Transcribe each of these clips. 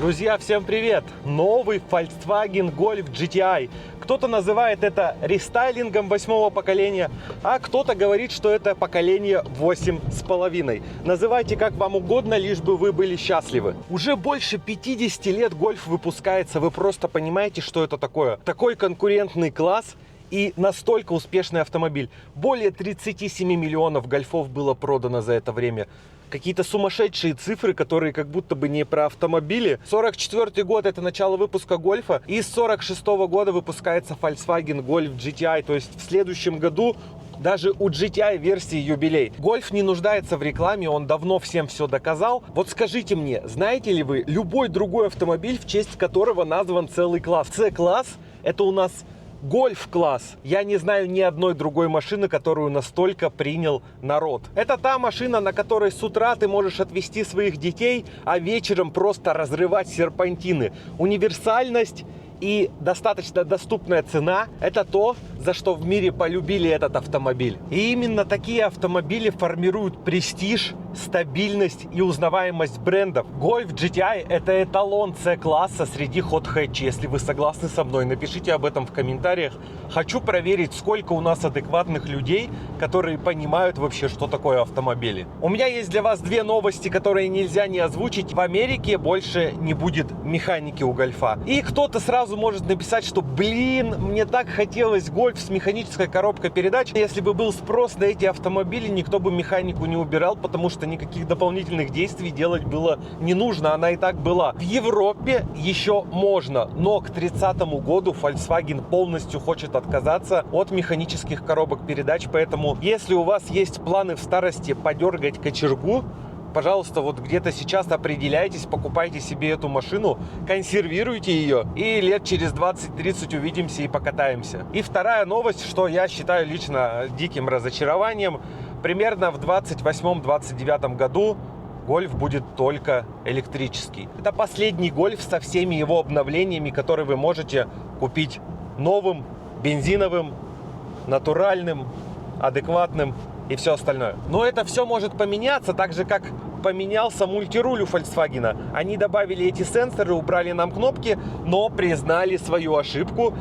Друзья, всем привет! Новый Volkswagen Golf GTI. Кто-то называет это рестайлингом 8-го поколения, а кто-то говорит, что это поколение 8,5. Называйте как вам угодно, лишь бы вы были счастливы. Уже больше 50 лет Golf выпускается. Вы просто понимаете, что это такое? Такой конкурентный класс и настолько успешный автомобиль. Более 37 миллионов гольфов было продано за это время. Какие-то сумасшедшие цифры, которые как будто бы не про автомобили. 44 год это начало выпуска Гольфа. И с 46 года выпускается Volkswagen Golf GTI. То есть в следующем году даже у GTI версии юбилей. Гольф не нуждается в рекламе, он давно всем все доказал. Вот скажите мне, знаете ли вы любой другой автомобиль, в честь которого назван целый класс? C-класс это у нас Гольф-класс. Я не знаю ни одной другой машины, которую настолько принял народ. Это та машина, на которой с утра ты можешь отвезти своих детей, а вечером просто разрывать серпантины. Универсальность и достаточно доступная цена – это то, за что в мире полюбили этот автомобиль. И именно такие автомобили формируют престиж, стабильность и узнаваемость брендов. Golf GTI – это эталон C-класса среди hot hatch. Если вы согласны со мной, напишите об этом в комментариях. Хочу проверить, сколько у нас адекватных людей, которые понимают вообще, что такое автомобили. У меня есть для вас две новости, которые нельзя не озвучить. В Америке больше не будет механики у гольфа. И кто-то сразу может написать, что блин, мне так хотелось гольф с механической коробкой передач. Если бы был спрос на эти автомобили, никто бы механику не убирал, потому что никаких дополнительных действий делать было не нужно, она и так была. В Европе еще можно, но к 30-му году Volkswagen полностью хочет отказаться от механических коробок передач, поэтому если у вас есть планы в старости подергать кочергу, пожалуйста, вот где-то сейчас определяйтесь, покупайте себе эту машину, консервируйте ее, и лет через 20-30 увидимся и покатаемся. И вторая новость, что я считаю лично диким разочарованием, примерно в 28-29 году Гольф будет только электрический. Это последний Гольф со всеми его обновлениями, которые вы можете купить новым, бензиновым, натуральным, адекватным и все остальное. Но это все может поменяться, так же как поменялся мультируль у Volkswagen. Они добавили эти сенсоры, убрали нам кнопки, но признали свою ошибку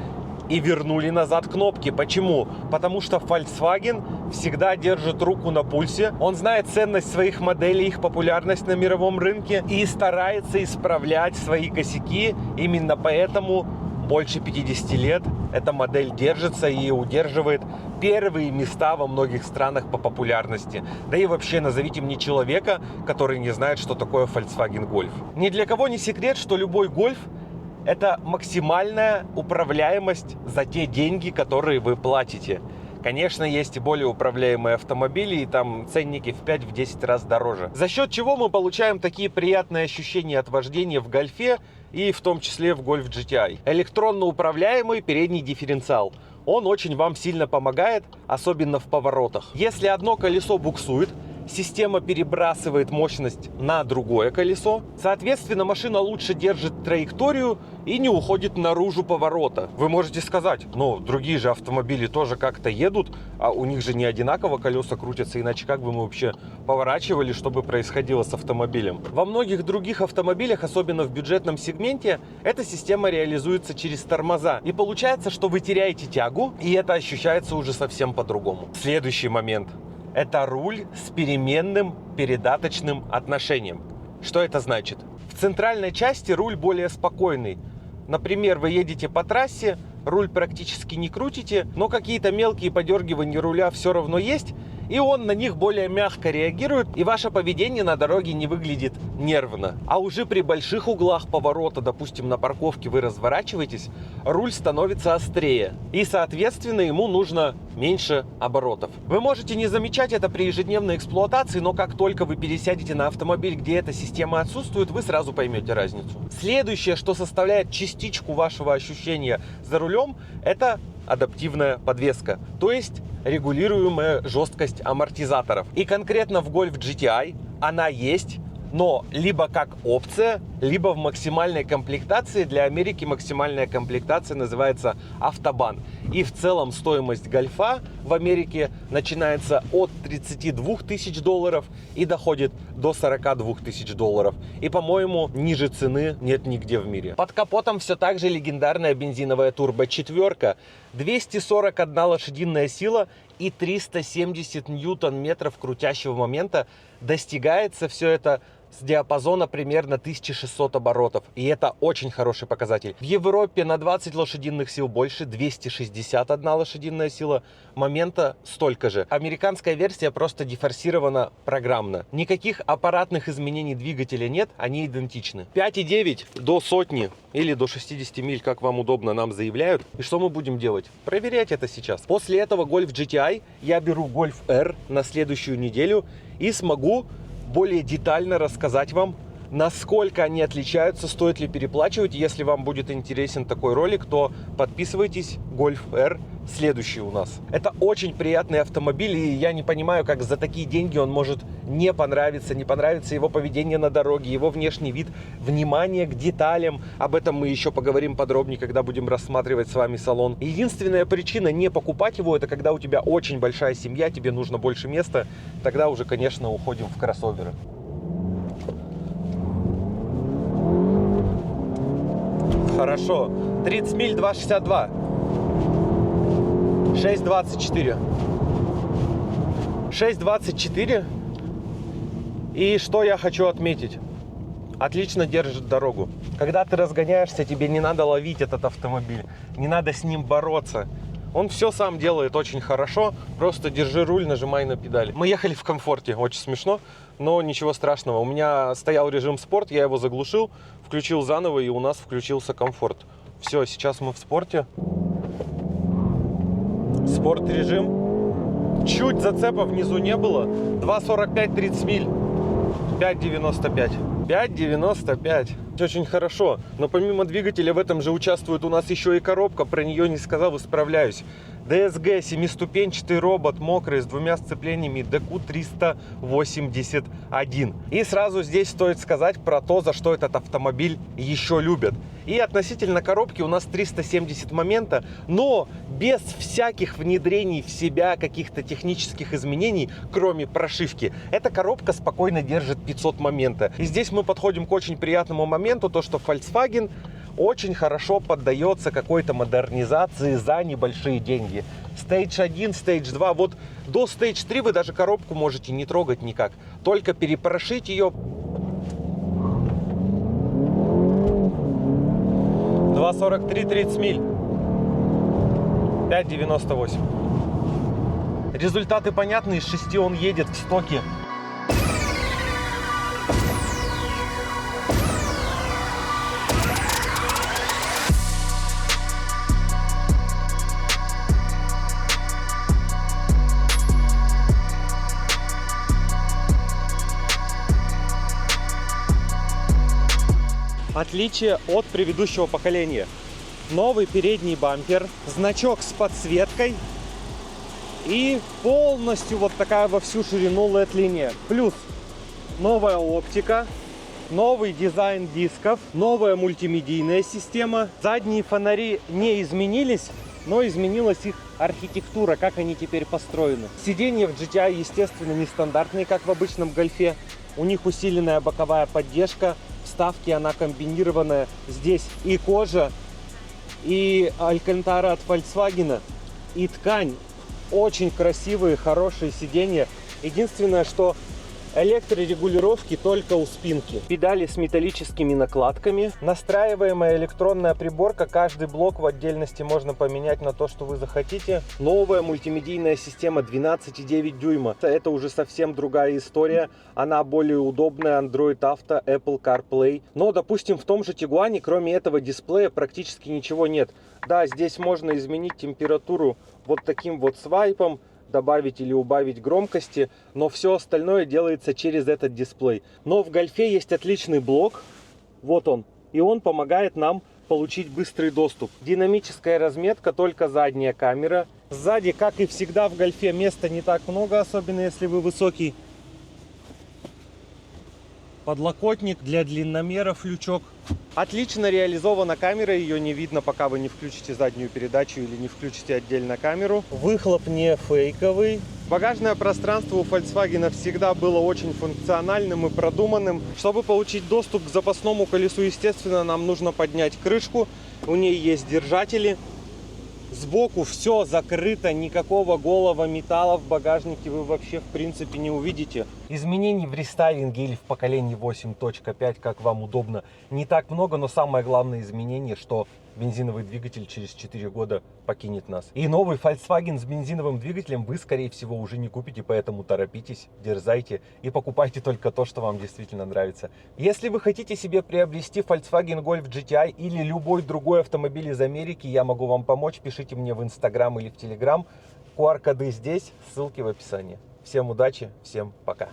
и вернули назад кнопки. Почему? Потому что Volkswagen всегда держит руку на пульсе. Он знает ценность своих моделей, их популярность на мировом рынке и старается исправлять свои косяки. Именно поэтому больше 50 лет эта модель держится и удерживает первые места во многих странах по популярности. Да и вообще назовите мне человека, который не знает, что такое Volkswagen Golf. Ни для кого не секрет, что любой Golf – это максимальная управляемость за те деньги, которые вы платите. Конечно, есть и более управляемые автомобили, и там ценники в 5-10 раз дороже. За счет чего мы получаем такие приятные ощущения от вождения в Гольфе и в том числе в Golf GTI. Электронно управляемый передний дифференциал. Он очень вам сильно помогает, особенно в поворотах. Если одно колесо буксует, система перебрасывает мощность на другое колесо. Соответственно, машина лучше держит траекторию и не уходит наружу поворота. Вы можете сказать, ну, другие же автомобили тоже как-то едут, а у них же не одинаково колеса крутятся, иначе как бы мы вообще поворачивали, чтобы происходило с автомобилем. Во многих других автомобилях, особенно в бюджетном сегменте, эта система реализуется через тормоза. И получается, что вы теряете тягу, и это ощущается уже совсем по-другому. Следующий момент. Это руль с переменным передаточным отношением. Что это значит? В центральной части руль более спокойный. Например, вы едете по трассе, руль практически не крутите, но какие-то мелкие подергивания руля все равно есть, и он на них более мягко реагирует, и ваше поведение на дороге не выглядит нервно. А уже при больших углах поворота, допустим, на парковке вы разворачиваетесь, руль становится острее, и, соответственно, ему нужно меньше оборотов. Вы можете не замечать это при ежедневной эксплуатации, но как только вы пересядете на автомобиль, где эта система отсутствует, вы сразу поймете разницу. Следующее, что составляет частичку вашего ощущения за рулем, это адаптивная подвеска, то есть регулируемая жесткость амортизаторов. И конкретно в Golf GTI она есть, но либо как опция, либо в максимальной комплектации. Для Америки максимальная комплектация называется автобан. И в целом стоимость гольфа в Америке начинается от 32 тысяч долларов и доходит до 42 тысяч долларов. И, по-моему, ниже цены нет нигде в мире. Под капотом все так же легендарная бензиновая турбо-четверка. 241 лошадиная сила и 370 ньютон-метров крутящего момента. Достигается все это с диапазона примерно 1600 оборотов. И это очень хороший показатель. В Европе на 20 лошадиных сил больше, 261 лошадиная сила. Момента столько же. Американская версия просто дефорсирована программно. Никаких аппаратных изменений двигателя нет, они идентичны. 5,9 до сотни или до 60 миль, как вам удобно, нам заявляют. И что мы будем делать? Проверять это сейчас. После этого Golf GTI я беру Golf R на следующую неделю и смогу более детально рассказать вам, насколько они отличаются, стоит ли переплачивать. Если вам будет интересен такой ролик, то подписывайтесь. Golf R следующий у нас. Это очень приятный автомобиль, и я не понимаю, как за такие деньги он может не понравиться его поведение на дороге, его внешний вид, внимание к деталям. Об этом мы еще поговорим подробнее, когда будем рассматривать с вами салон. Единственная причина не покупать его, это когда у тебя очень большая семья, тебе нужно больше места, тогда уже, конечно, уходим в кроссоверы. Хорошо. 30 миль, 2,62. 6,24. 6,24. И что я хочу отметить? Отлично держит дорогу. Когда ты разгоняешься, тебе не надо ловить этот автомобиль. Не надо с ним бороться. Он все сам делает очень хорошо. Просто держи руль, нажимай на педали. Мы ехали в комфорте. Очень смешно, но ничего страшного. У меня стоял режим спорт, я его заглушил, включил заново, и у нас включился комфорт. Все, сейчас мы в спорте. Спорт режим. Чуть зацепа внизу не было. 2,45, 30 миль. 5,95. 5,95. Очень хорошо. Но помимо двигателя в этом же участвует у нас еще и коробка. Про нее не сказал, исправляюсь. DSG, 7-ступенчатый робот, мокрый, с двумя сцеплениями, DQ381. И сразу здесь стоит сказать про то, за что этот автомобиль еще любят. И относительно коробки у нас 370 момента, но без всяких внедрений в себя, каких-то технических изменений, кроме прошивки. Эта коробка спокойно держит 500 момента. И здесь мы подходим к очень приятному моменту, то что Volkswagen очень хорошо поддается какой-то модернизации за небольшие деньги. Stage 1, Stage 2, вот до Stage 3 вы даже коробку можете не трогать никак, только перепрошить ее. 2,43, 30 миль. 5,98. Результаты понятны, из 6 он едет в стоке. Отличие от предыдущего поколения. Новый передний бампер, значок с подсветкой и полностью вот такая во всю ширину LED-линия. Плюс новая оптика, новый дизайн дисков, новая мультимедийная система. Задние фонари не изменились, но изменилась их архитектура, как они теперь построены. Сиденья в GTI, естественно, нестандартные, как в обычном гольфе. У них усиленная боковая поддержка. Вставки, она комбинированная. Здесь и кожа, и алькантара от Volkswagen, и ткань. Очень красивые, хорошие сиденья. Единственное, что электрорегулировки только у спинки. Педали с металлическими накладками. Настраиваемая электронная приборка. Каждый блок в отдельности можно поменять на то, что вы захотите. Новая мультимедийная система 12,9 дюйма. Это уже совсем другая история. Она более удобная. Android Auto, Apple CarPlay. Но, допустим, в том же Тигуане, кроме этого дисплея, практически ничего нет. Да, здесь можно изменить температуру вот таким вот свайпом, добавить или убавить громкости, но все остальное делается через этот дисплей. Но в гольфе есть отличный блок, вот он, и он помогает нам получить быстрый доступ. Динамическая разметка, только задняя камера. Сзади, как и всегда в гольфе, места не так много, особенно если вы высокий. Подлокотник для длинномеров, лючок. Отлично реализована камера, ее не видно, пока вы не включите заднюю передачу или не включите отдельно камеру. Выхлоп не фейковый. Багажное пространство у Volkswagen всегда было очень функциональным и продуманным. Чтобы получить доступ к запасному колесу, естественно, нам нужно поднять крышку. У нее есть держатели. Сбоку все закрыто, никакого голого металла в багажнике вы вообще в принципе не увидите. Изменений в рестайлинге или в поколении 8.5, как вам удобно, не так много, но самое главное изменение, что бензиновый двигатель через 4 года покинет нас. И новый Volkswagen с бензиновым двигателем вы, скорее всего, уже не купите, поэтому торопитесь, дерзайте и покупайте только то, что вам действительно нравится. Если вы хотите себе приобрести Volkswagen Golf GTI или любой другой автомобиль из Америки, я могу вам помочь. Пишите мне в Instagram или в Telegram. QR-коды здесь, ссылки в описании. Всем удачи, всем пока.